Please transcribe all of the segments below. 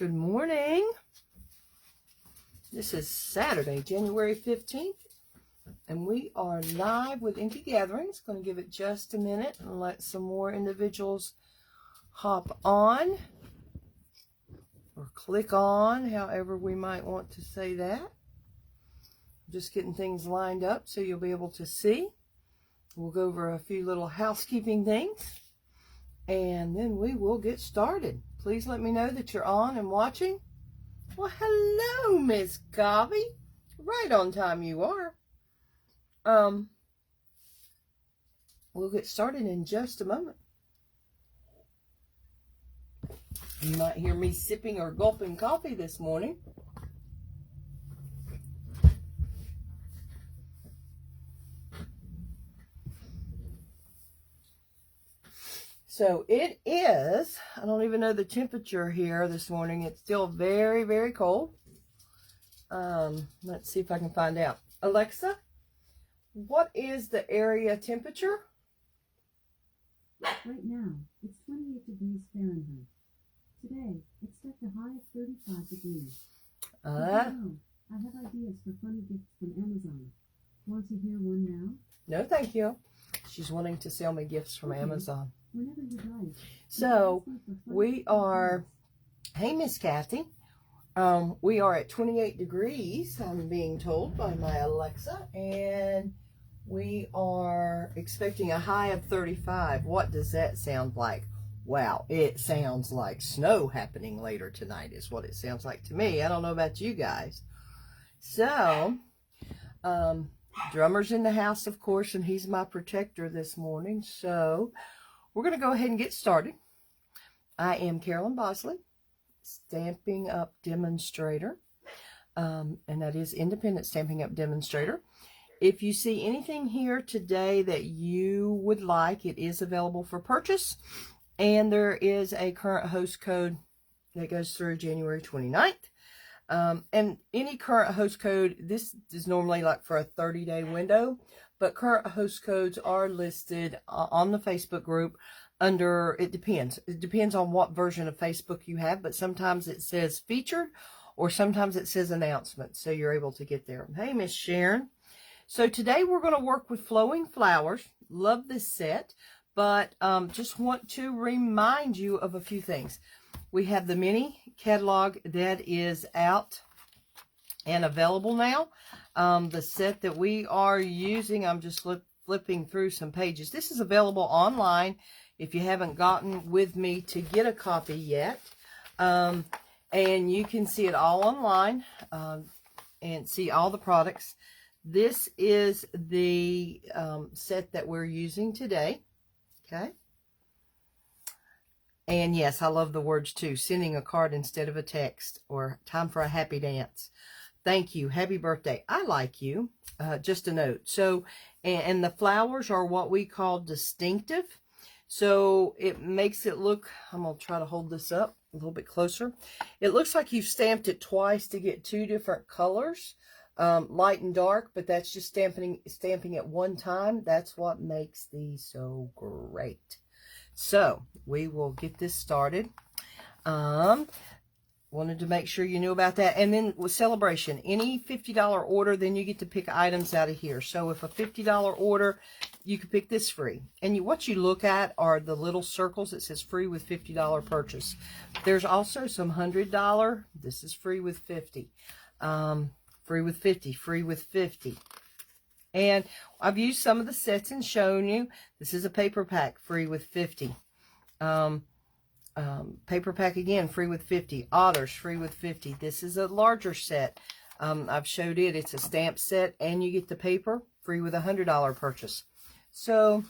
Good morning. This is Saturday, January 15th, and we are live with Inky Gatherings. Going to give it just a minute and let some more individuals hop on or click on, however we might want to say that. Just getting things lined up so you'll be able to see. We'll go over a few little housekeeping things, and then we will get started. Please let me know that you're on and watching. Well, hello, Miss Coffee. Right on time you are. We'll get started in just a moment. You might hear me sipping or gulping coffee this morning. So it is, I don't even know the temperature here this morning. It's still very, very cold. Let's see if I can find out. Alexa, what is the area temperature? Right now, it's 28 degrees Fahrenheit. Today, expect a high of 35 degrees. I have ideas for funny gifts from Amazon. Want to hear one now? No, thank you. She's wanting to sell me gifts from Amazon. Whenever you'd like. So we are, hey Miss Kathy, we are at 28 degrees, I'm being told by my Alexa, and we are expecting a high of 35. What does that sound like? Wow, it sounds like snow happening later tonight is what it sounds like to me. I don't know about you guys. So, drummer's in the house, of course, and he's my protector this morning. So, we're going to go ahead and get started. I am Carolyn Bosley, Stampin Up demonstrator, and that is independent Stampin Up demonstrator. If you see anything here today that you would like, it is available for purchase, and there is a current host code that goes through January 29th. And any current host code, this is normally like for a 30-day window, but current host codes are listed on the Facebook group under, it depends. It depends on what version of Facebook you have, but sometimes it says featured or sometimes it says announcements, so you're able to get there. Hey, Miss Sharon. So today we're going to work with Flowing Flowers. Love this set, but just want to remind you of a few things. We have the mini catalog that is out and available now. The set that we are using, I'm just flipping through some pages. This is available online if you haven't gotten with me to get a copy yet. And you can see it all online and see all the products. This is the set that we're using today. Okay. And yes, I love the words too. Sending a card instead of a text, or time for a happy dance. Thank you. Happy birthday. I like you. Just a note. So, and the flowers are what we call distinctive. So it makes it look, I'm going to try to hold this up a little bit closer. It looks like you've stamped it twice to get two different colors, light and dark, but that's just stamping at one time. That's what makes these so great. So we will get this started. Wanted to make sure you knew about that. And then with celebration, any $50 order, then you get to pick items out of here. So if a $50 order, you can pick this free. And what you look at are the little circles that says free with $50 purchase. There's also some $100. This is free with 50. Free with 50, free with 50. And I've used some of the sets and shown you. This is a paper pack, free with 50. Paper pack again, free with 50. Otters, free with 50. This is a larger set. I've showed it. It's a stamp set, and you get the paper, free with a $100 purchase. So,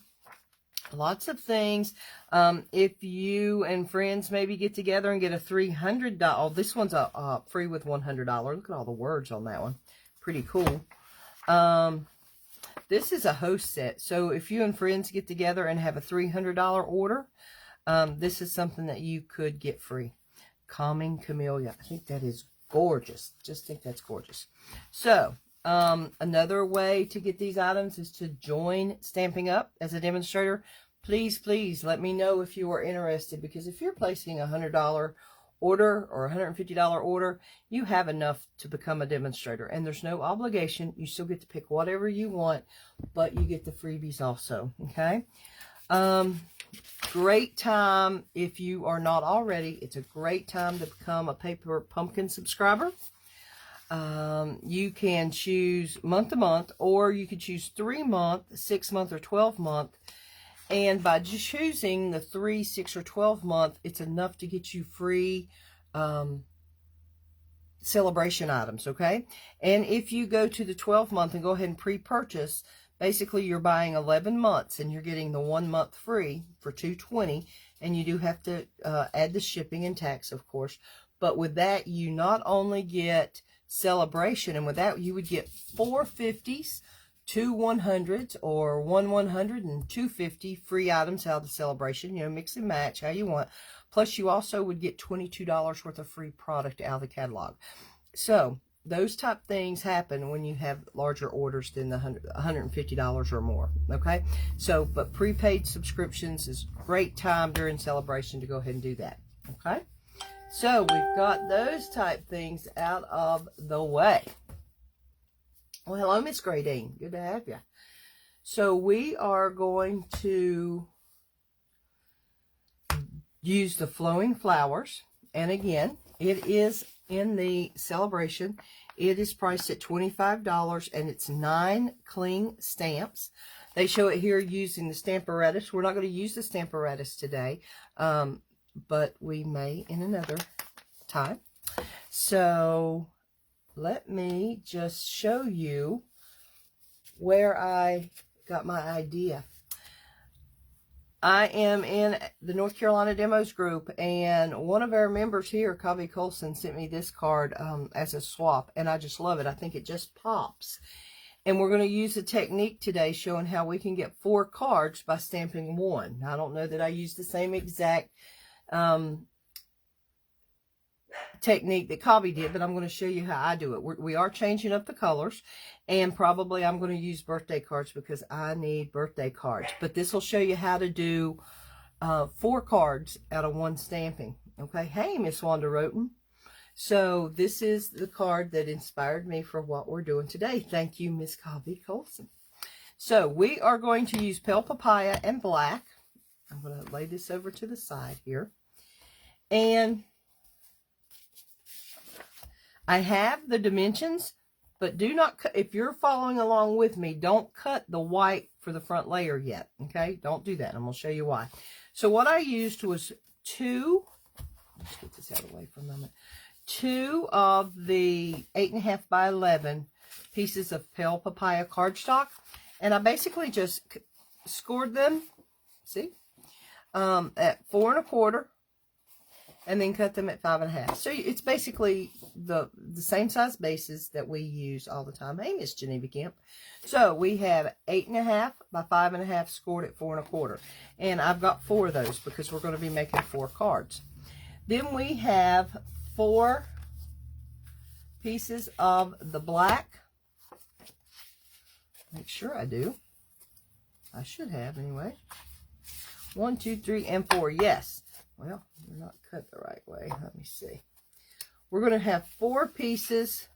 lots of things. If you and friends maybe get together and get a $300, oh, this one's a free with $100. Look at all the words on that one. Pretty cool. This is a host set. So if you and friends get together and have a $300 order, this is something that you could get free. Calming Camellia. I think that is gorgeous. Just think that's gorgeous. So, another way to get these items is to join Stampin' Up as a demonstrator. Please, please let me know if you are interested, because if you're placing a $100 order or $150 order, you have enough to become a demonstrator. And there's no obligation. You still get to pick whatever you want, but you get the freebies also, okay? Great time if you are not already. It's a great time to become a Paper Pumpkin subscriber. You can choose month to month, or you could choose 3 month, 6 month, or 12 month. And by just choosing the 3, 6, or 12 month, it's enough to get you free celebration items, okay? And if you go to the 12 month and go ahead and pre-purchase, basically you're buying 11 months and you're getting the 1 month free for $220, and you do have to add the shipping and tax, of course. But with that, you not only get celebration, and with that you would get 4 50s, 2 100s, or 1 100 and 250 free items out of the celebration. You know, mix and match how you want. Plus you also would get $22 worth of free product out of the catalog. So those type things happen when you have larger orders than the $150 or more, okay? So, but prepaid subscriptions is a great time during celebration to go ahead and do that, okay? So we've got those type things out of the way. Well, hello, Miss Gradine. Good to have you. So we are going to use the Flowing Flowers. And again, it is in the celebration. It is priced at $25, and it's 9 cling stamps. They show it here using the Stamparatus. We're not going to use the Stamparatus today, but we may in another time. So let me just show you where I got my idea. I am in the North Carolina Demos group, and one of our members here, Covey Colson, sent me this card as a swap, and I just love it. I think it just pops. And we're going to use a technique today showing how we can get 4 cards by stamping 1. Now, I don't know that I use the same exact technique that Cobby did, but I'm going to show you how I do it. We are changing up the colors, and probably I'm going to use birthday cards because I need birthday cards. But this will show you how to do 4 cards out of 1 stamping. Okay, hey, Miss Wanda Roten. So this is the card that inspired me for what we're doing today. Thank you, Miss Cobby Colson. So we are going to use Pale Papaya and black. I'm going to lay this over to the side here. And I have the dimensions, but do not cut. If you're following along with me, don't cut the white for the front layer yet, okay? Don't do that. I'm going to show you why. So what I used was 2, let's get this out of the way for a moment, 2 of the 8.5 by 11 pieces of Pale Papaya cardstock, and I basically just scored them, see, at 4 1/4, and then cut them at 5 1/2. So it's basically the same size bases that we use all the time. Hey, Miss Geneva Kemp. So we have 8.5 by 5 1/2 scored at 4 1/4. And I've got 4 of those because we're going to be making 4 cards. Then we have 4 pieces of the black. Make sure I do. I should have anyway. 1, 2, 3, and 4. Yes. Well, they're not cut the right way. Let me see. We're going to have 4 pieces,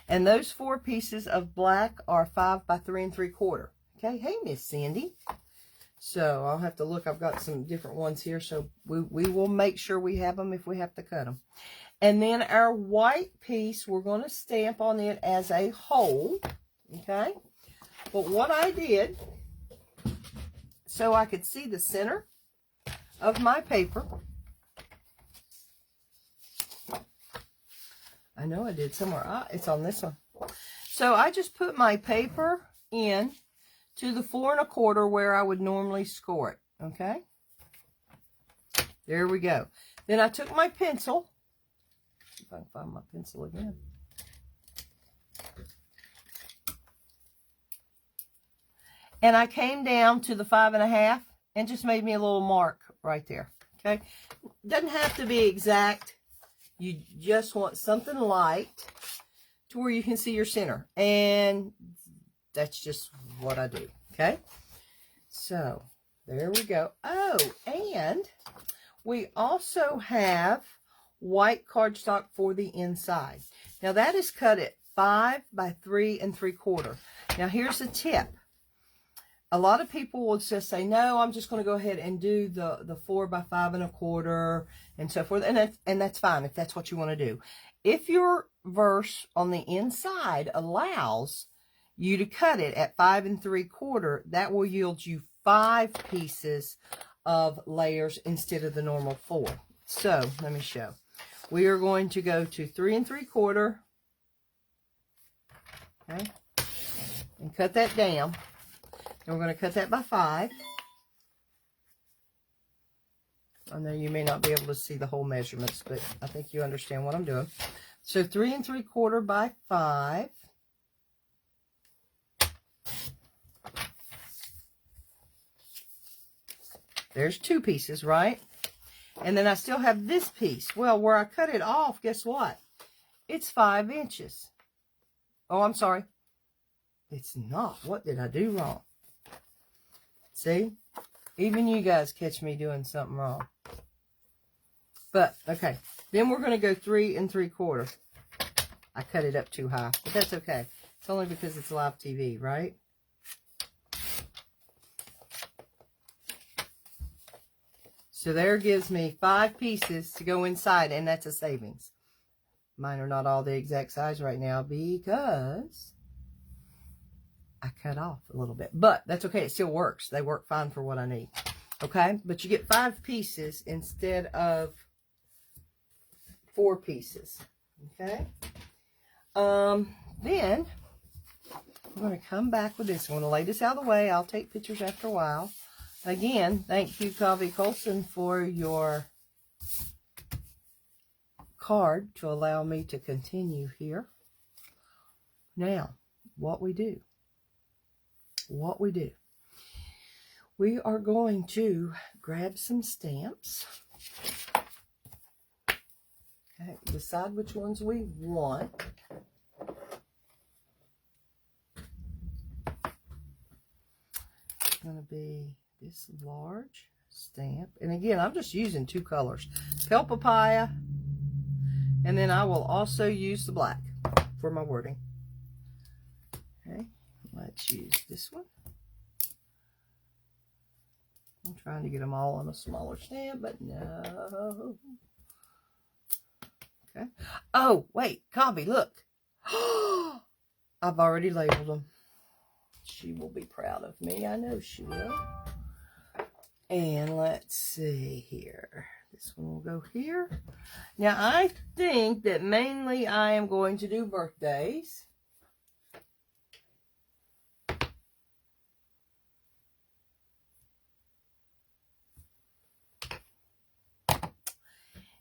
and those 4 pieces of black are 5 by 3 3/4. Okay, hey, Miss Sandy. So I'll have to look. I've got some different ones here, so we will make sure we have them if we have to cut them. And then our white piece, we're going to stamp on it as a whole. Okay, but what I did, so I could see the center of my paper. I know I did somewhere. Ah, it's on this one. So I just put my paper in to the 4 1/4 where I would normally score it. Okay. There we go. Then I took my pencil. If I can find my pencil again. And I came down to the 5 1/2 and just made me a little mark right there. Okay. Doesn't have to be exact. You just want something light to where you can see your center. And that's just what I do. Okay. So there we go. Oh, and we also have white cardstock for the inside. Now that is cut at 5 by 3 3/4. Now here's a tip. A lot of people will just say, no, I'm just going to go ahead and do the 4 by 5 1/4 and so forth. And that's fine if that's what you want to do. If your verse on the inside allows you to cut it at 5 3/4, that will yield you 5 pieces of layers instead of the normal 4. So let me show. We are going to go to 3 3/4. Okay. And cut that down. And we're going to cut that by 5. I know you may not be able to see the whole measurements, but I think you understand what I'm doing. So 3 3/4 by 5. There's 2 pieces, right? And then I still have this piece. Well, where I cut it off, guess what? It's 5 inches. Oh, I'm sorry. It's not. What did I do wrong? See? Even you guys catch me doing something wrong. But, okay. Then we're going to go 3 3/4. I cut it up too high. But that's okay. It's only because it's live TV, right? So there gives me 5 pieces to go inside, and that's a savings. Mine are not all the exact size right now because I cut off a little bit. But that's okay. It still works. They work fine for what I need. Okay? But you get 5 pieces instead of 4 pieces. Okay? Then I'm going to come back with this. I'm going to lay this out of the way. I'll take pictures after a while. Again, thank you, Covey Colson, for your card to allow me to continue here. Now, what we do. We are going to grab some stamps. Okay, decide which ones we want. It's going to be this large stamp. And again, I'm just using 2 colors. Pale Papaya. And then I will also use the black for my wording. Okay, let's use this one. I'm trying to get them all on a smaller stamp, but no. Okay. Oh, wait, Cobby, look. I've already labeled them. She will be proud of me. I know she will. And let's see here. This one will go here. Now, I think that mainly I am going to do birthdays.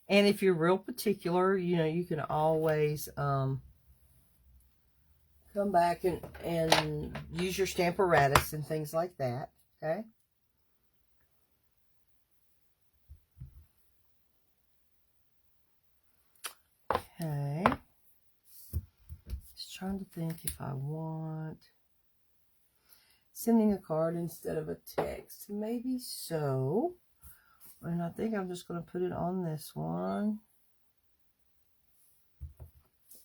And if you're real particular, you know, you can always come back and use your Stamparatus and things like that. Okay. Okay. Just trying to think if I want sending a card instead of a text. Maybe so. And I think I'm just going to put it on this one.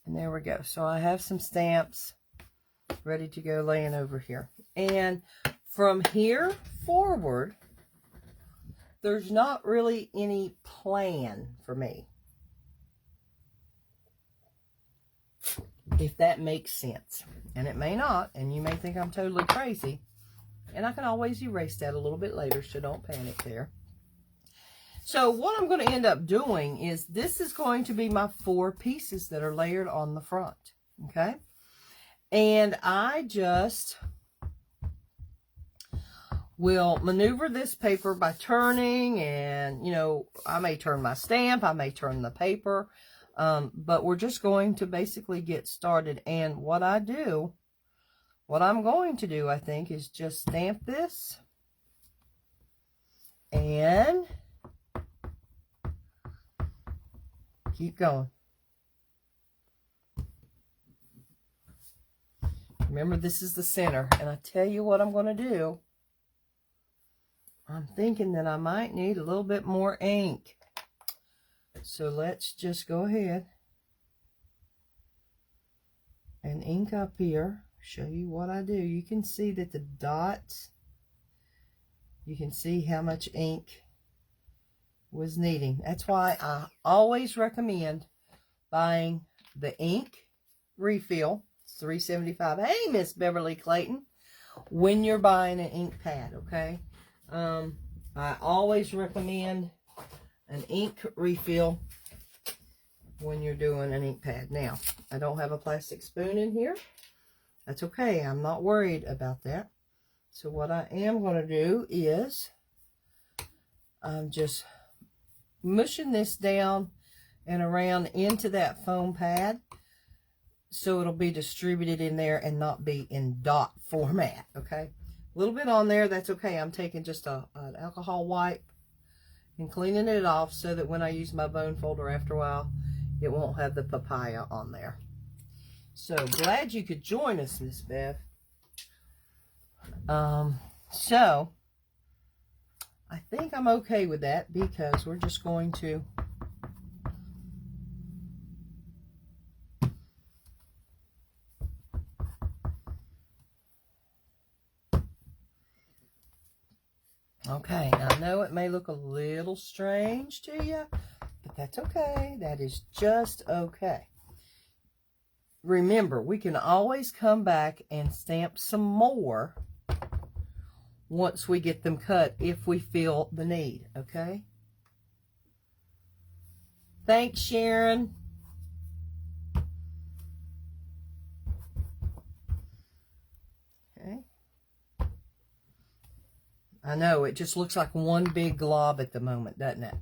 And there we go. So I have some stamps ready to go laying over here. And from here forward, there's not really any plan for me. If that makes sense. And it may not. And you may think I'm totally crazy. And I can always erase that a little bit later, so don't panic there. So what I'm going to end up doing is this is going to be my 4 pieces that are layered on the front. Okay? And I just will maneuver this paper by turning, and, you know, I may turn my stamp, I may turn the paper, but we're just going to basically get started. And what I'm going to do, I think, is just stamp this and keep going. Remember, this is the center. And I tell you what I'm going to do. I'm thinking that I might need a little bit more ink. So let's just go ahead and ink up here. Show you what I do. You can see that the dots, you can see how much ink was needing. That's why I always recommend buying the ink refill. It's $3.75. Hey, Miss Beverly Clayton. When you're buying an ink pad, okay? I always recommend an ink refill when you're doing an ink pad. Now, I don't have a plastic spoon in here. That's okay. I'm not worried about that. So what I am going to do is I'm just mushing this down and around into that foam pad so it'll be distributed in there and not be in dot format, okay? A little bit on there, that's okay. I'm taking just an alcohol wipe and cleaning it off so that when I use my bone folder after a while, it won't have the papaya on there. So glad you could join us, Miss Bev. So I think I'm okay with that because we're just going to okay, I know it may look a little strange to you, but that's okay. That is just okay. Remember, we can always come back and stamp some more once we get them cut if we feel the need, okay? Thanks, Sharon. Okay. I know, it just looks like one big glob at the moment, doesn't it?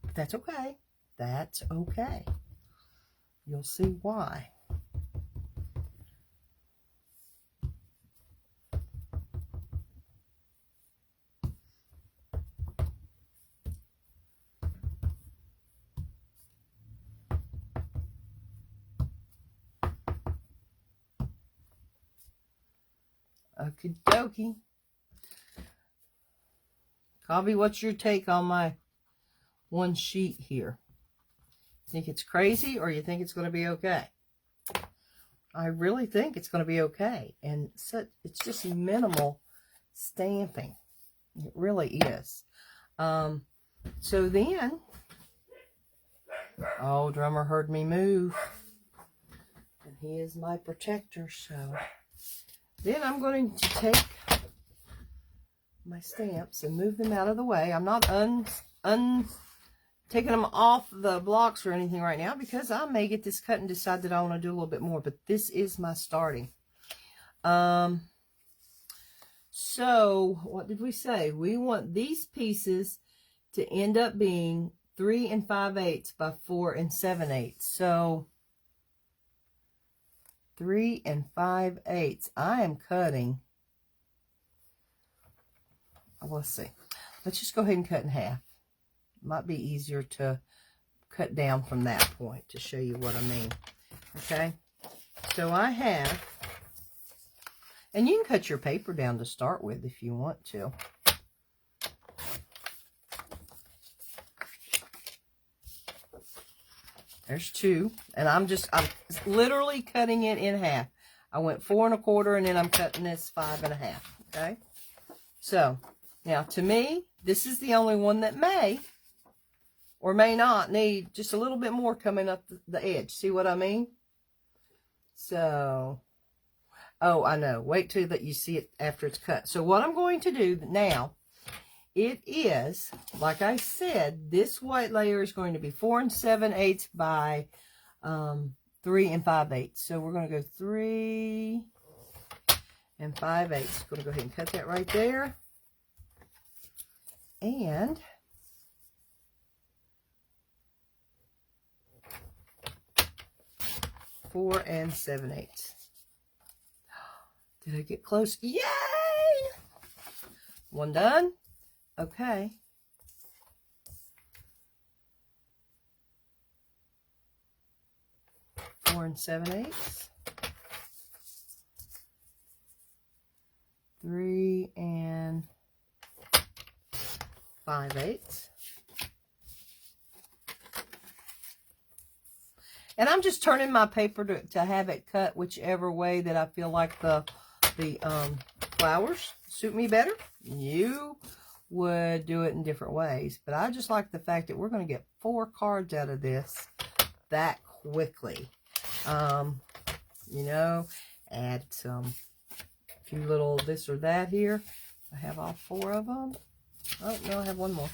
But that's okay. That's okay. You'll see why. Okie dokie. Cobby, what's your take on my one sheet here? Think it's crazy or you think it's going to be okay? I really think it's going to be okay. And so it's just minimal stamping. It really is. So then, oh, Drummer heard me move. And he is my protector, so then I'm going to take my stamps and move them out of the way. I'm not taking them off the blocks or anything right now because I may get this cut and decide that I want to do a little bit more, but this is my starting. So what did we say? We want these pieces to end up being 3 5/8 by 4 7/8. So 3 5/8. I am cutting. Let's see. Let's just go ahead and cut in half. Might be easier to cut down from that point to show you what I mean. Okay. So I have, and you can cut your paper down to start with if you want to. There's 2, and I'm literally cutting it in half. I went 4 1/4, and then I'm cutting this 5 1/2. Okay. So now to me, this is the only one that may or may not need just a little bit more coming up the edge. See what I mean? So, oh, I know. Wait till that you see it after it's cut. So what I'm going to do now, it is, like I said, this white layer is going to be 4 7/8 by 3 5/8. So we're going to go 3 5/8. Going to go ahead and cut that right there. And four 7/8. Did I get close? Yay! One done. Okay. Four 7/8. 3 5/8. And I'm just turning my paper to have it cut whichever way that I feel like the flowers suit me better. You would do it in different ways, but I just like the fact that we're going to get 4 cards out of this that quickly. You know, add some few little this or that here. I have all 4 of them. Oh no, I have one more.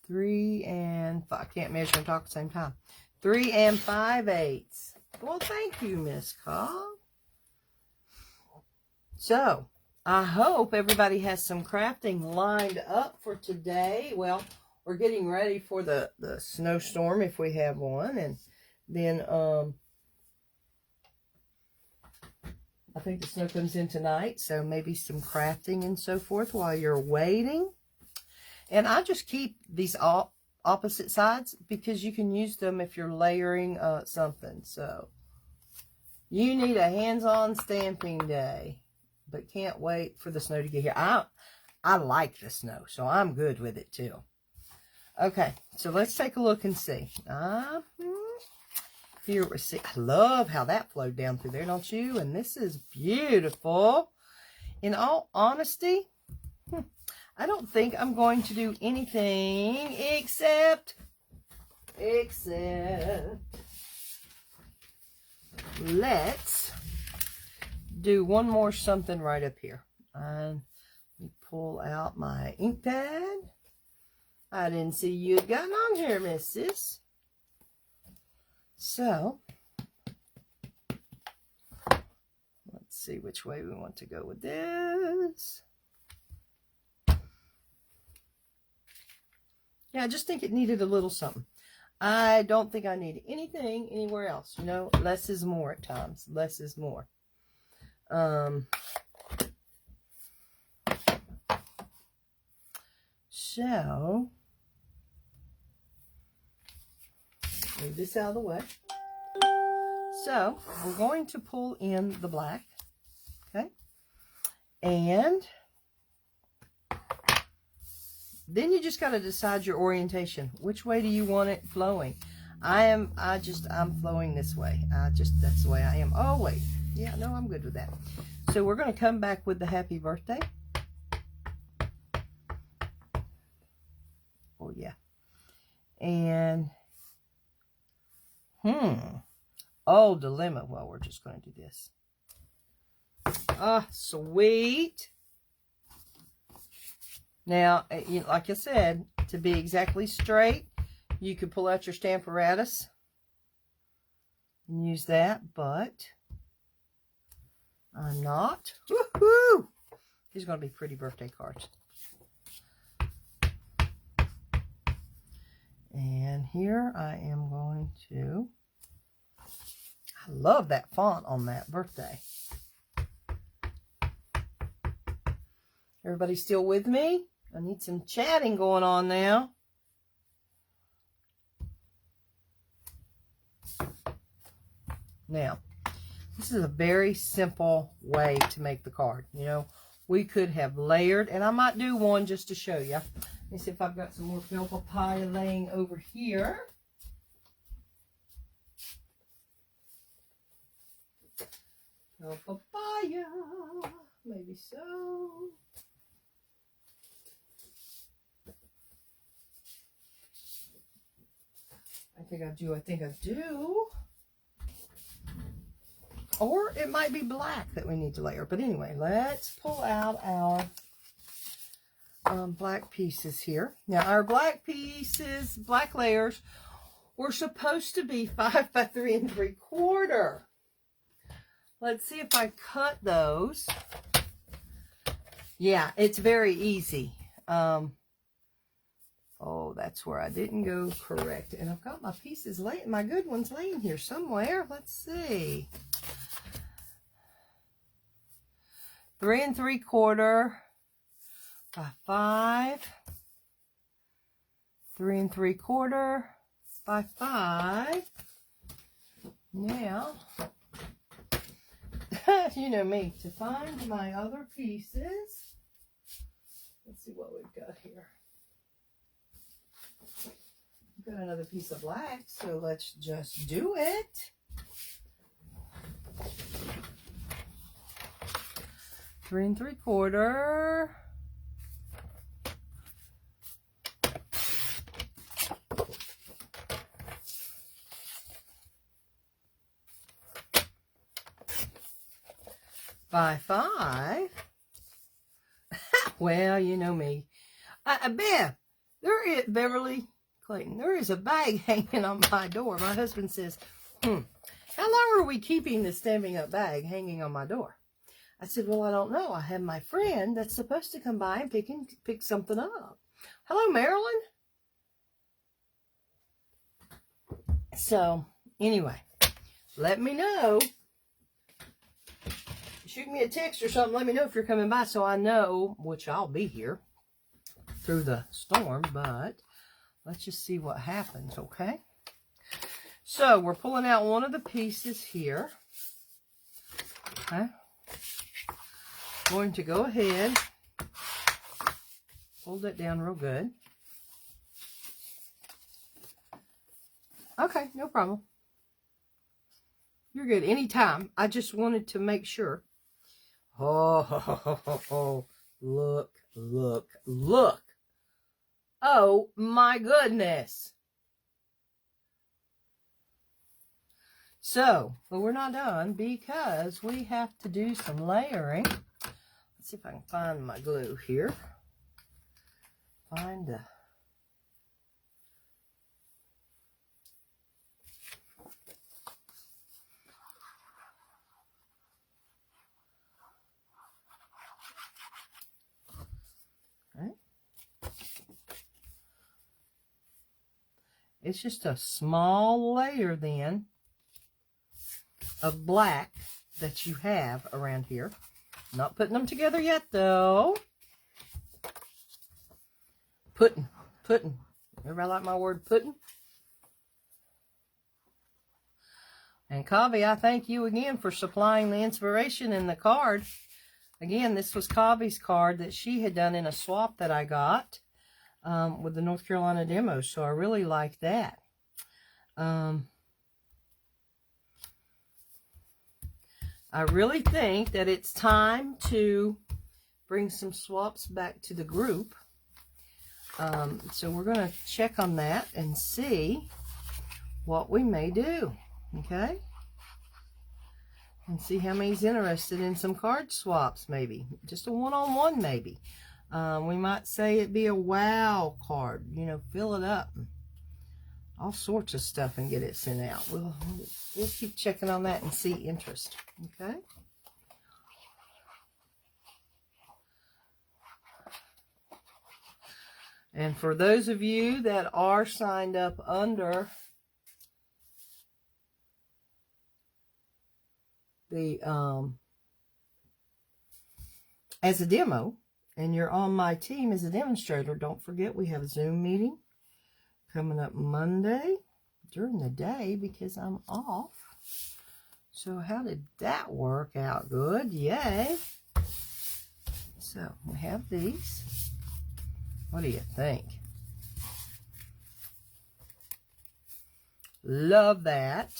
Three and 5. I can't measure and talk at the same time. 3 and 5/8. Well, thank you, Miss Cobb. So, I hope everybody has some crafting lined up for today. Well, we're getting ready for the snowstorm if we have one. And then, I think the snow comes in tonight. So, maybe some crafting and so forth while you're waiting. And I just keep these all opposite sides because you can use them if you're layering something. So, you need a hands-on stamping day, but can't wait for the snow to get here. I like the snow, so I'm good with it too. Okay, so let's take a look and see. Here we see. I love how that flowed down through there, don't you? And this is beautiful. In all honesty, I don't think I'm going to do anything except let's do one more something right up here. And let me pull out my ink pad. I didn't see you had gotten on here, missus. So, let's see which way we want to go with this. Yeah, I just think it needed a little something. I don't think I need anything anywhere else. You know, less is more at times. Less is more. So, move this out of the way. So, we're going to pull in the black. Okay. And then you just got to decide your orientation. Which way do you want it flowing? I'm flowing this way. That's the way I am. Oh, wait. Yeah, no, I'm good with that. So we're going to come back with the happy birthday. Oh, yeah. And, oh, dilemma. Well, we're just going to do this. Ah, sweet. Now, like I said, to be exactly straight, you could pull out your Stamparatus and use that, but I'm not. Woohoo! These are going to be pretty birthday cards. And here I am going to, I love that font on that birthday. Everybody still with me? I need some chatting going on now. Now, this is a very simple way to make the card. You know, we could have layered, and I might do one just to show you. Let me see if I've got some more bell papaya laying over here. Bell papaya, maybe so. I think I do. Or it might be black that we need to layer. But anyway, let's pull out our black pieces here. Now, our black pieces, black layers, were supposed to be 5 by 3 3/4. Let's see if I cut those. Yeah, it's very easy. Oh, that's where I didn't go correct. And I've got my pieces laying, my good ones laying here somewhere. Let's see. 3 3/4 by 5. 3 3/4 by 5. Now, you know me, to find my other pieces. Let's see what we've got here. We've got another piece of black, so let's just do it. 3 3/4. By 5. Well, you know me. Bev, Beverly Clayton, there is a bag hanging on my door. My husband says, how long are we keeping the Stampin' Up bag hanging on my door? I said, well, I don't know. I have my friend that's supposed to come by and pick something up. Hello, Marilyn. So, anyway, let me know. Shoot me a text or something. Let me know if you're coming by so I know, which I'll be here through the storm, but let's just see what happens, okay? So, we're pulling out one of the pieces here. Okay. Going to go ahead, hold it down real good. Okay, no problem. You're good anytime. I just wanted to make sure. Oh, look, look, look. Oh my goodness. So, but we're not done because we have to do some layering. Let's see if I can find my glue here. Find the... Okay. It's just a small layer then of black that you have around here. Not putting them together yet though. Putting. Everybody like my word putting? And Kavi, I thank you again for supplying the inspiration in the card. Again, this was Kavi's card that she had done in a swap that I got with the North Carolina demo. So I really like that. I really think that it's time to bring some swaps back to the group. So we're going to check on that and see what we may do. Okay? And see how many's interested in some card swaps, maybe. Just a one-on-one, maybe. We might say it be a wow card. You know, fill it up. All sorts of stuff and get it sent out. We'll keep checking on that and see interest. Okay? And for those of you that are signed up under the as a demo, and you're on my team as a demonstrator, don't forget we have a Zoom meeting coming up Monday during the day because I'm off. So how did that work out? Good. Yay. So we have these. What do you think? Love that.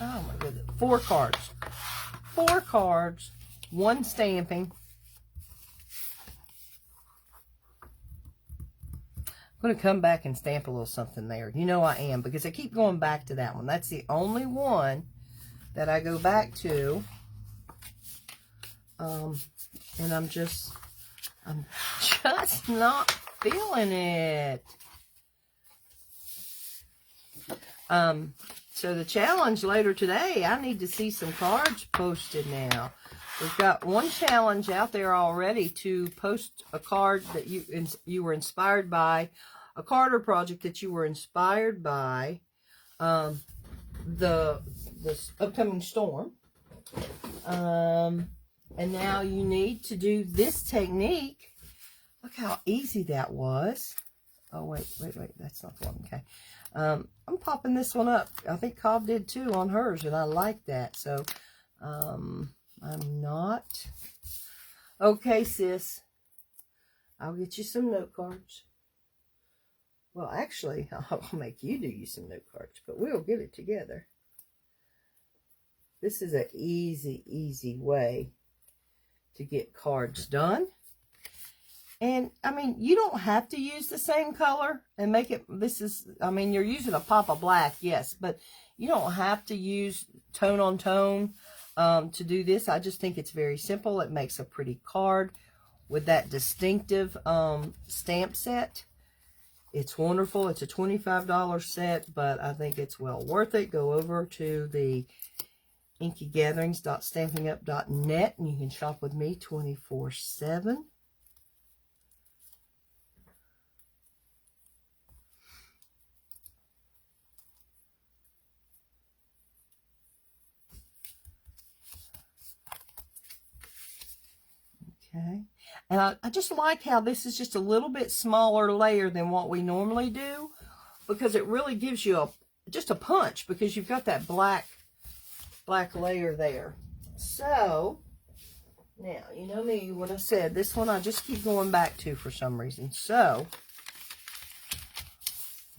Oh my goodness. 4 cards. 4 cards. 1 stamping. I'm going to come back and stamp a little something there. You know I am, because I keep going back to that one. That's the only one that I go back to. And I'm just not feeling it. So the challenge later today, I need to see some cards posted now. We've got one challenge out there already to post a card that you were inspired by, a card or project that you were inspired by this upcoming storm. And now you need to do this technique. Look how easy that was. Oh, wait. That's not the one. Okay. I'm popping this one up. I think Cobb did too on hers, and I like that. So, I'm not. Okay, sis. I'll get you some note cards. Well, actually, I'll make you do you some note cards, but we'll get it together. This is an easy way to get cards done. And, I mean, you don't have to use the same color and make it, you're using a pop of black, yes, but you don't have to use tone on tone to do this. I just think it's very simple. It makes a pretty card with that distinctive stamp set. It's wonderful. It's a $25 set, but I think it's well worth it. Go over to the inkygatherings.stampinup.net and you can shop with me 24/7. Okay, and I just like how this is just a little bit smaller layer than what we normally do, because it really gives you just a punch, because you've got that black layer there. So now, you know me, what I said, this one I just keep going back to for some reason. So,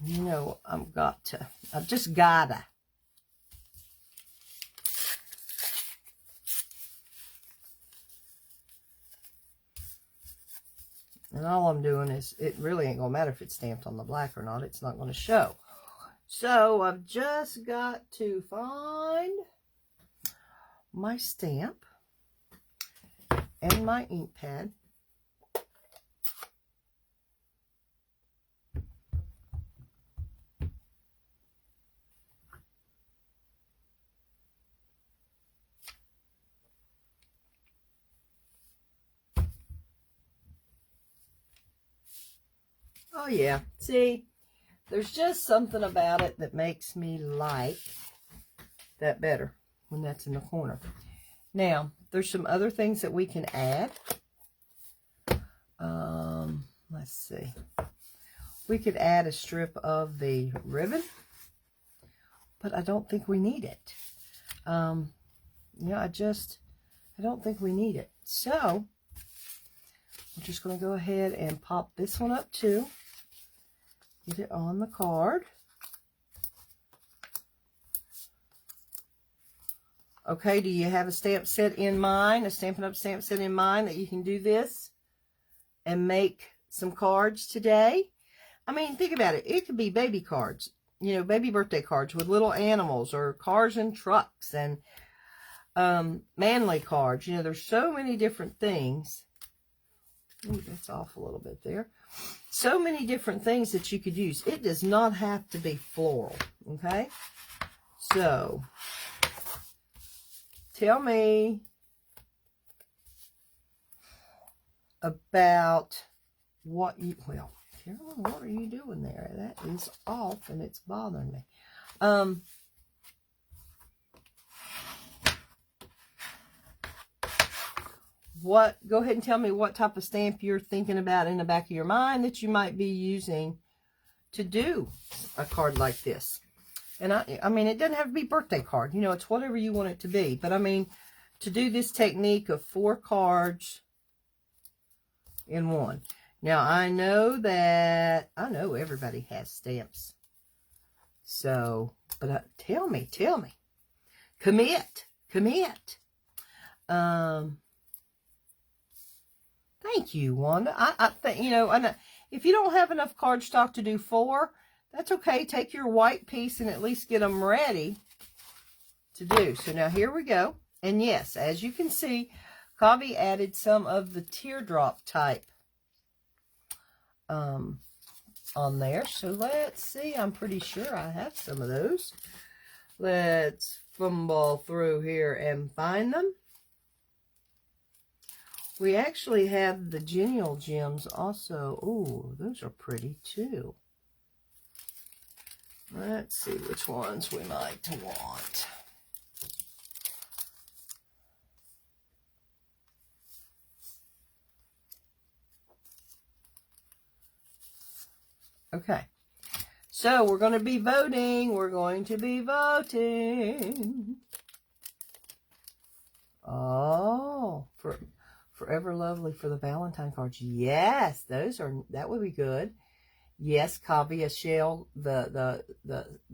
you know, I've just gotta. And all I'm doing is, it really ain't going to matter if it's stamped on the black or not. It's not going to show. So I've just got to find my stamp and my ink pad. Oh yeah, see, there's just something about it that makes me like that better when that's in the corner. Now, there's some other things that we can add. Let's see. We could add a strip of the ribbon, but I don't think we need it. I don't think we need it. So, I'm just going to go ahead and pop this one up too. Get it on the card. Okay, do you have a stamp set in mind, a Stampin' Up stamp set in mind that you can do this and make some cards today? I mean, think about it. It could be baby cards, you know, baby birthday cards with little animals, or cars and trucks, and manly cards. You know, there's so many different things. Ooh, that's off a little bit there. So many different things that you could use. It does not have to be floral, okay? So, tell me about what you, well, Carolyn, what are you doing there? That is off and it's bothering me. Go ahead and tell me what type of stamp you're thinking about in the back of your mind that you might be using to do a card like this. And I mean, it doesn't have to be birthday card. You know, it's whatever you want it to be. But I mean, to do this technique of 4 cards in one. Now, I know everybody has stamps. So, but tell me. Commit. Thank you, Wanda. I think, you know, and if you don't have enough cardstock to do 4, that's okay. Take your white piece and at least get them ready to do. So now here we go. And yes, as you can see, Cobby added some of the teardrop type on there. So let's see. I'm pretty sure I have some of those. Let's fumble through here and find them. We actually have the Genial Gems also. Ooh, those are pretty too. Let's see which ones we might want. Okay. So we're going to be voting. We're going to be voting. Oh, for Forever Lovely for the Valentine cards. Yes, that would be good. Yes, cavia shell, the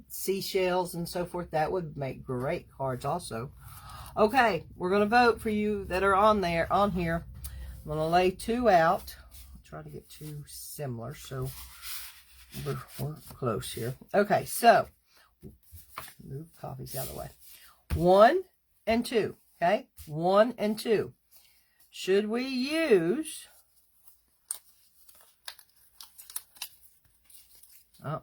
seashells and so forth. That would make great cards also. Okay, we're going to vote for you that are on here. I'm going to lay 2 out. I'll try to get 2 similar, so we're close here. Okay, so move copies out of the way. 1 and 2. Okay, 1 and 2. Should we use... Oh,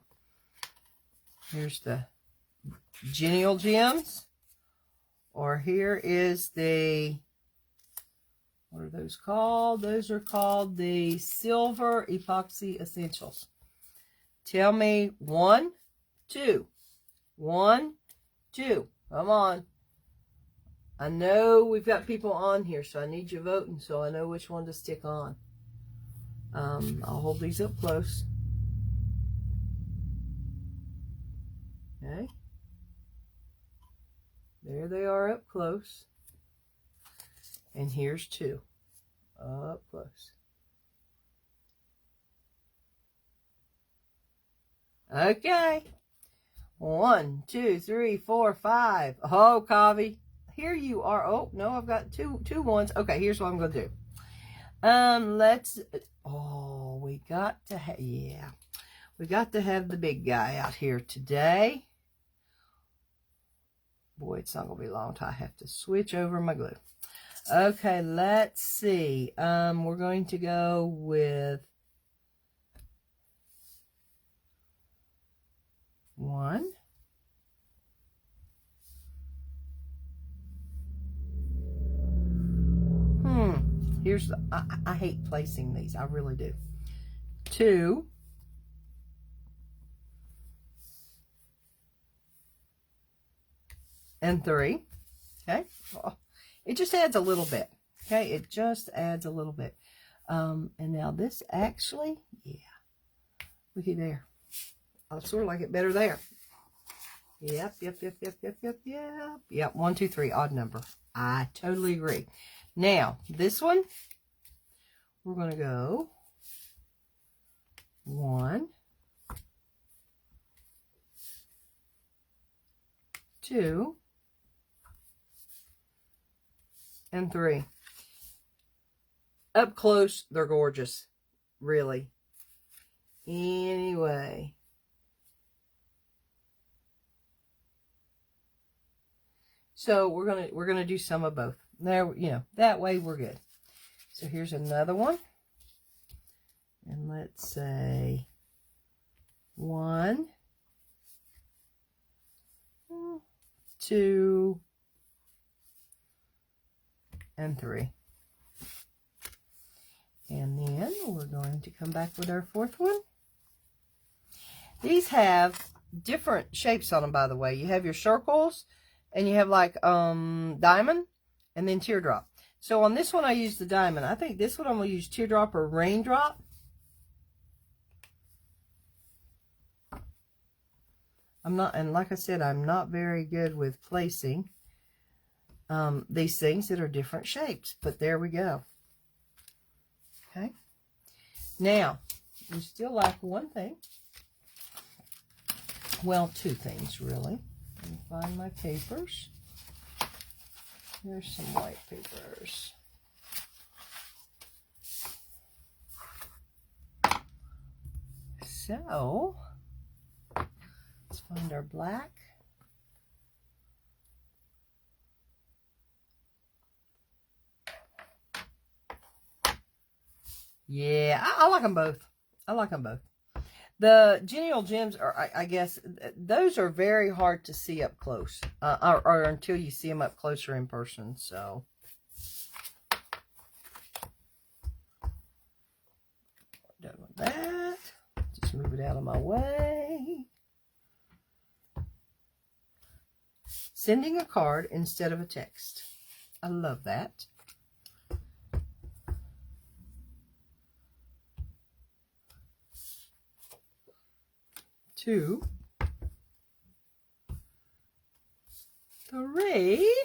here's the Genial Gems. Or here is the... What are those called? Those are called the Silver Epoxy Essentials. Tell me 1, 2. 1, 2. Come on. I know we've got people on here, so I need you voting so I know which one to stick on. I'll hold these up close. Okay. There they are up close. And here's 2 up close. Okay. 1, 2, 3, 4, 5. Oh, Kavi. Here you are. Oh, no, I've got two ones. Okay, here's what I'm going to do. We got to have, yeah. We got to have the big guy out here today. Boy, it's not going to be long till I have to switch over my glue. Okay, let's see. We're going to go with 1. Here's the, I hate placing these. I really do. 2. And 3. Okay. Oh, it just adds a little bit. Okay. It just adds a little bit. And now this actually, yeah. Looky there. I sort of like it better there. Yep. 1, 2, 3, odd number. I totally agree. Now, this one, we're going to go 1, 2, and 3. Up close, they're gorgeous. Really. Anyway. So we're gonna do some of both. There, that way we're good. So here's another one. And let's say 1, 2, and 3. And then we're going to come back with our 4th one. These have different shapes on them, by the way. You have your circles, and you have like diamond, and then teardrop. So on this one, I use the diamond. I think this one I'm going to use teardrop or raindrop. And like I said, I'm not very good with placing these things that are different shapes. But there we go. Okay. Now, we still lack one thing. Well, 2 things, really. Let me find my papers. Here's some white papers. So, let's find our black. Yeah, I like them both. I like them both. The Genial Gems are, I guess, those are very hard to see up close, or until you see them up closer in person. So, done with that. Just move it out of my way. Sending a card instead of a text. I love that. 2, 3.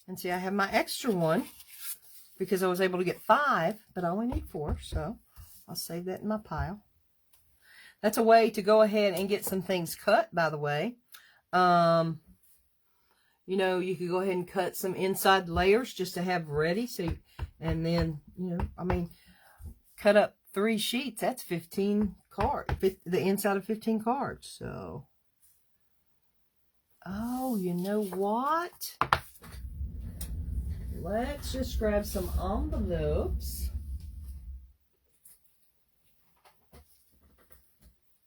And see, I have my extra one because I was able to get 5, but I only need 4, so I'll save that in my pile. That's a way to go ahead and get some things cut, by the way. You know, you could go ahead and cut some inside layers just to have ready. So, and then, you know, I mean, cut up 3 sheets. That's 15 cards, the inside of 15 cards. So, oh, you know what? Let's just grab some envelopes.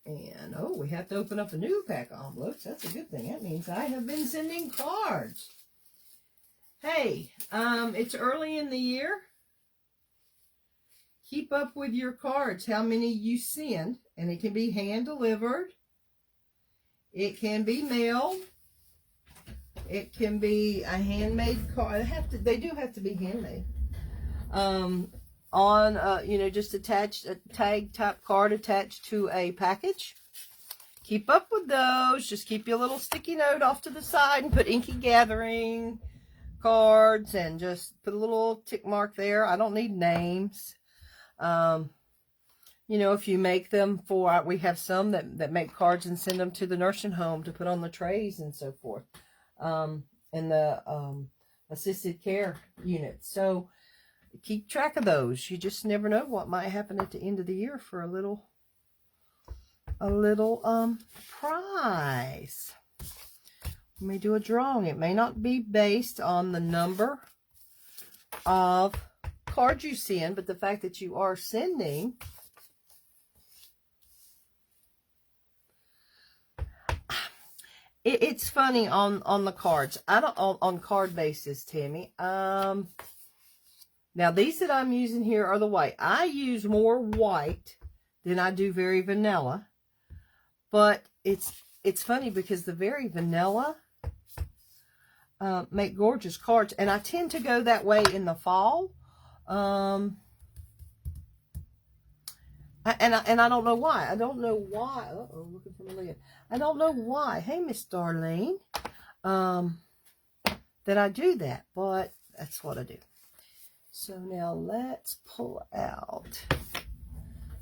And, oh, we have to open up a new pack of envelopes. That's a good thing. That means I have been sending cards. Hey, it's early in the year. Keep up with your cards, how many you send. And it can be hand-delivered. It can be mailed. It can be a handmade card. They do have to be handmade. You know, just attached, a tag type card attached to a package. Keep up with those. Just keep your little sticky note off to the side and put Inky Gathering cards and just put a little tick mark there. I don't need names. You know, if you make them for, we have some that make cards and send them to the nursing home to put on the trays and so forth. In the assisted care unit. So, keep track of those. You just never know what might happen at the end of the year for a little prize. We may do a drawing. It may not be based on the number of cards you send, but the fact that you are sending. It's funny on the cards. I don't on card basis, Tammy. Now, these that I'm using here are the white. I use more white than I do very vanilla. But it's funny because the very vanilla make gorgeous cards. And I tend to go that way in the fall. And I don't know why. I don't know why. Uh-oh, looking for my lid. I don't know why. Hey, Miss Darlene. That I do that. But that's what I do. So now let's pull out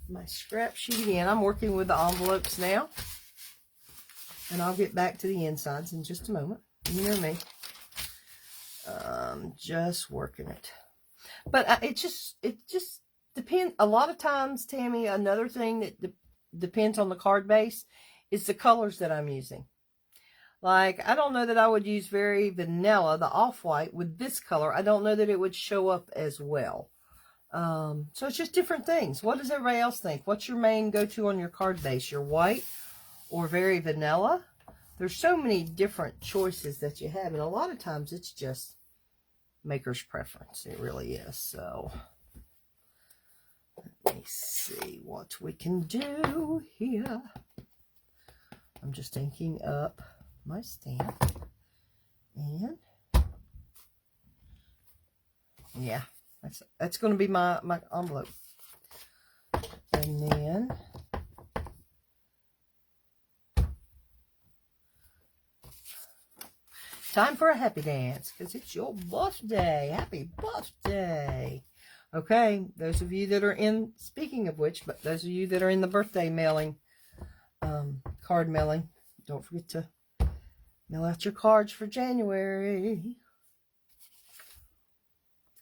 my scrap sheet again. I'm working with the envelopes now. And I'll get back to the insides in just a moment. You know me. Just working it. But it just depends. A lot of times, Tammy, another thing that depends on the card base is the colors that I'm using. Like, I don't know that I would use very vanilla, the off-white, with this color. I don't know that it would show up as well. So it's just different things. What does everybody else think? What's your main go-to on your card base? Your white or very vanilla? There's so many different choices that you have. And a lot of times it's just maker's preference. It really is. So let me see what we can do here. I'm just inking up my stamp, and yeah, that's going to be my envelope. And then time for a happy dance because it's your birthday. Happy birthday. Okay, those of you that are in, speaking of which, but those of you that are in the birthday mailing, card mailing, don't forget to mail out your cards for January.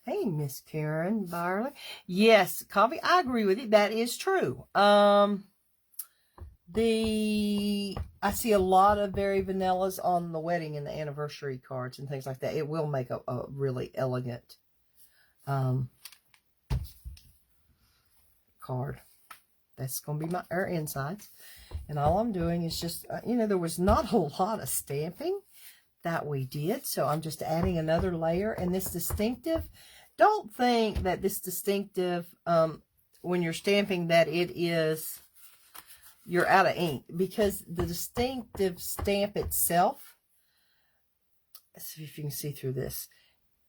Hey, Miss Karen Byerly. Yes, Coffee, I agree with you. That is true. I see a lot of very vanillas on the wedding and the anniversary cards and things like that. It will make a really elegant card. That's going to be our insides. And all I'm doing is just, you know, there was not a lot of stamping that we did. So I'm just adding another layer. And this distinctive, don't think that this distinctive, when you're stamping, that it is, you're out of ink. Because the distinctive stamp itself, let's see if you can see through this.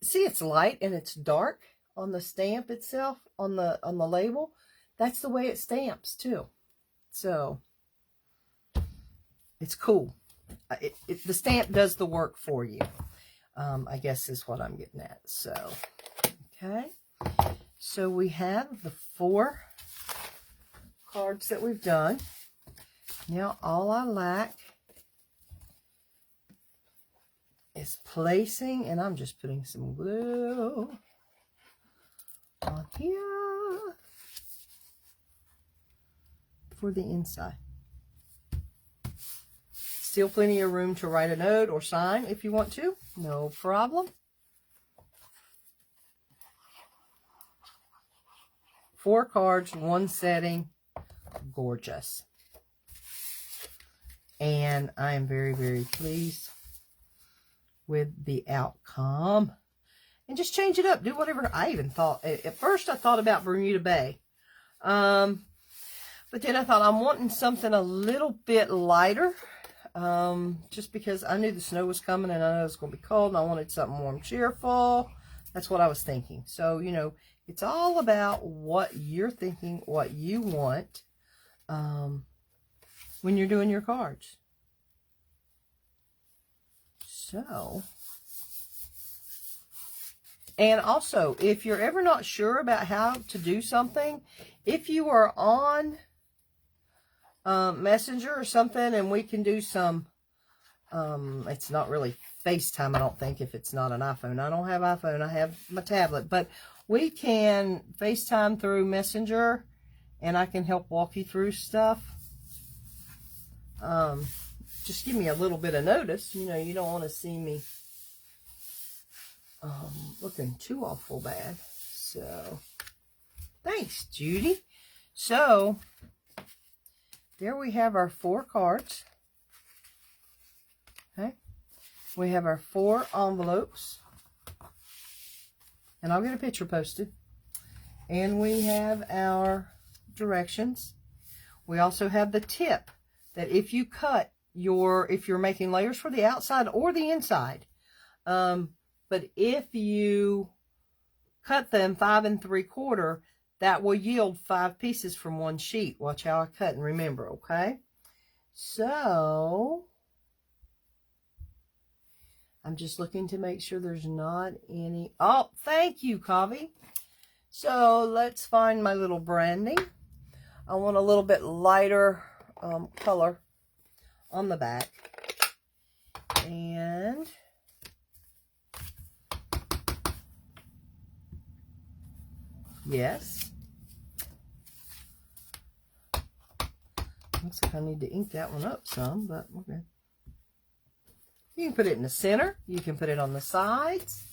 See, it's light and it's dark on the stamp itself, on the label. That's the way it stamps too. So it's cool. The stamp does the work for you, I guess is what I'm getting at. So, okay. So we have the 4 cards that we've done. Now all I lack is placing, and I'm just putting some glue on here for the inside. Still plenty of room to write a note or sign if you want to. No problem. 4 cards, 1 setting. Gorgeous. And I am very, very pleased with the outcome. And just change it up. Do whatever. I even thought, at first I thought about Bermuda Bay. But then I thought I'm wanting something a little bit lighter. Just because I knew the snow was coming and I know it was going to be cold and I wanted something warm, cheerful. That's what I was thinking. So, you know, it's all about what you're thinking, what you want, when you're doing your cards. So, and also, if you're ever not sure about how to do something, if you are on Messenger or something and we can do some, it's not really FaceTime, I don't think, if it's not an iPhone. I don't have iPhone, I have my tablet, but we can FaceTime through Messenger and I can help walk you through stuff. Just give me a little bit of notice. You know, you don't want to see me looking too awful bad. So, thanks, Judy. So, there we have our 4 cards. Okay. We have our 4 envelopes. And I'll get a picture posted. And we have our directions. We also have the tip that if you cut if you're making layers for the outside or the inside, but if you cut them 5 3/4, that will yield 5 pieces from 1 sheet. Watch how I cut and remember, okay? So, I'm just looking to make sure there's not any. Oh, thank you, Kavi. So, let's find my little branding. I want a little bit lighter color on the back. And yes. Looks like I need to ink that one up some, but okay. You can put it in the center. You can put it on the sides.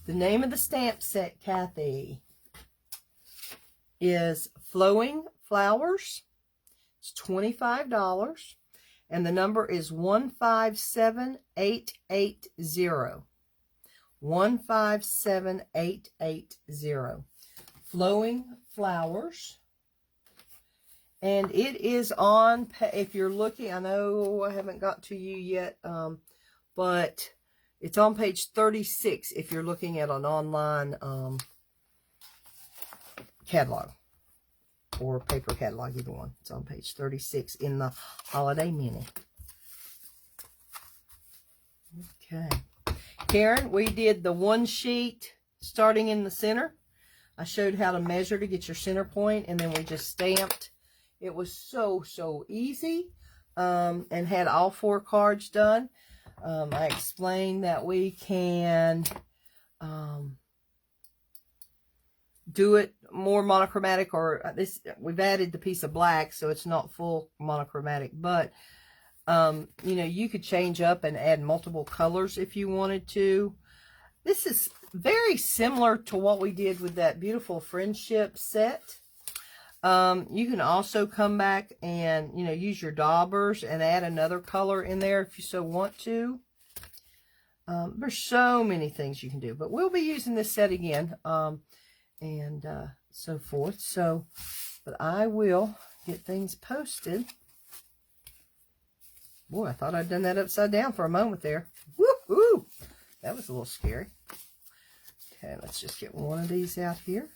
The name of the stamp set, Kathy, is Flowing Flowers. It's $25. And the number is 157880. 157880. Flowing Flowers. And it is on, if you're looking, I know I haven't got to you yet, but it's on page 36 if you're looking at an online catalog or paper catalog, either one. It's on page 36 in the Holiday Mini. Okay. Karen, we did the 1 sheet starting in the center. I showed how to measure to get your center point, and then we just stamped. It was so easy, and had all 4 cards done. I explained that we can do it more monochromatic, or this, we've added the piece of black, so it's not full monochromatic, but you know, you could change up and add multiple colors if you wanted to. This is very similar to what we did with that beautiful friendship set. You can also come back and, you know, use your daubers and add another color in there if you so want to. There's so many things you can do, but we'll be using this set again, and so forth. So, but I will get things posted. Boy, I thought I'd done that upside down for a moment there. Woo-hoo! That was a little scary. Okay, let's just get one of these out here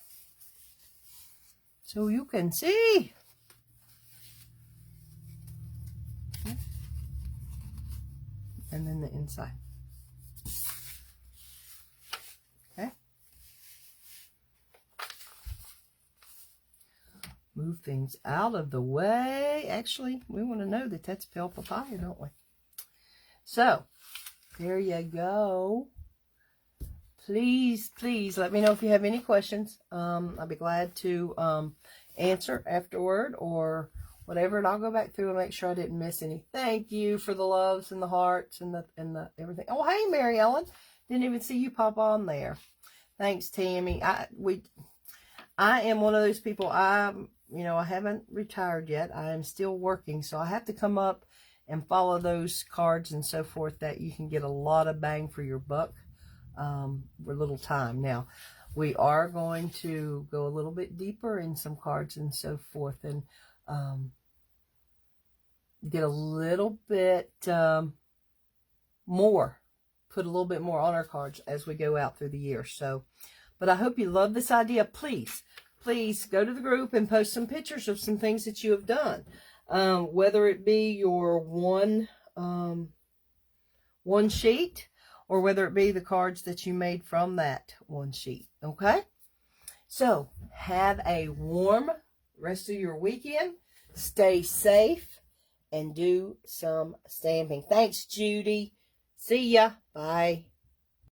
so you can see. the inside. Okay. Move things out of the way. Actually, we want to know that that's pale papaya, don't we? So, there you go. Please, please let me know if you have any questions. I'll be glad to answer afterward or whatever, and I'll go back through and make sure I didn't miss any. Thank you for the loves and the hearts and the everything. Oh, hey, Mary Ellen. Didn't even see you pop on there. Thanks, Tammy. I am one of those people. I haven't retired yet. I am still working, so I have to come up and follow those cards and so forth that you can get a lot of bang for your buck for little time. Now, we are going to go a little bit deeper in some cards and so forth and get a little bit more, put a little bit more on our cards as we go out through the year. So, but I hope you love this idea. Please go to the group and post some pictures of some things that you have done. Whether it be your one sheet or whether it be the cards that you made from that one sheet. Okay? So, have a warm rest of your weekend. Stay safe and do some stamping. Thanks, Judy. See ya. Bye.